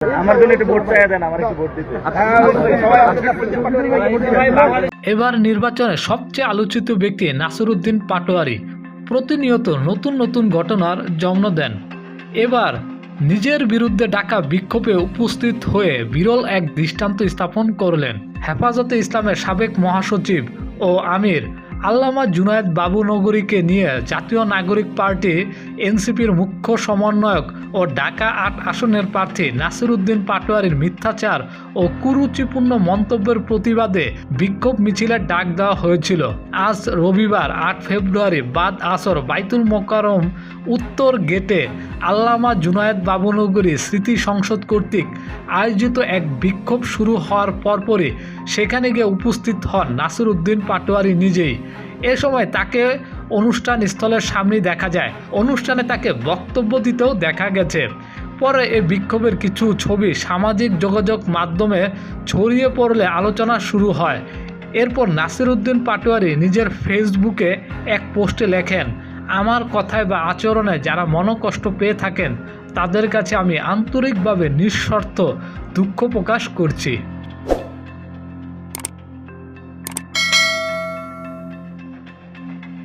আমার জন্য একটু ভোট চাইয়া দেন, আমার একটু ভোট দিতে। এবার নির্বাচনে সবচেয়ে আলোচিত ব্যক্তি নাসিরউদ্দিন পাটোয়ারি প্রতিনিয়ত নতুন নতুন ঘটনার জন্ম দেন। এবার নিজের বিরুদ্ধে ডাকা বিক্ষোভে উপস্থিত হয়ে বিরল এক দৃষ্টান্ত স্থাপন করলেন হেফাজতে ইসলামের সাবেক মহাসচিব ও আমির আল্লামা জুনায়েদ বাবুনগরীকে নিয়ে জাতীয় নাগরিক পার্টি এনসিপির মুখ্য সমন্বয়ক ও ঢাকা ৮ আসনের প্রার্থী নাসিরউদ্দিন পাটোয়ারির মিথ্যাচার ও কুরুচিপূর্ণ মন্তব্যের প্রতিবাদে বিক্ষোভ মিছিলের ডাক দেওয়া হয়েছিল। আজ রবিবার ৮ ফেব্রুয়ারি বাদ আসর বাইতুল মোকাররম উত্তর গেটে আল্লামা জুনায়েদ বাবুনগরী স্মৃতি সংসদ কর্তৃক আয়োজিত এক বিক্ষোভ শুরু হওয়ার পরপরই সেখানে গিয়ে উপস্থিত হন নাসিরউদ্দিন পাটোয়ারি নিজেই। এ সময় তাকে অনুষ্ঠান স্থলের সামনেই দেখা যায়। অনুষ্ঠানে তাকে বক্তব্য দিতেও দেখা গেছে। পরে এই বিক্ষোভের কিছু ছবি সামাজিক যোগাযোগ মাধ্যমে ছড়িয়ে পড়লে আলোচনা শুরু হয়। এরপর নাসিরউদ্দিন পাটোয়ারি নিজের ফেসবুকে এক পোস্টে লেখেন, আমার কথায় বা আচরণে যারা মনোকষ্ট পেয়ে থাকেন তাদের কাছে আমি আন্তরিকভাবে নিঃশর্ত দুঃখ প্রকাশ করছি।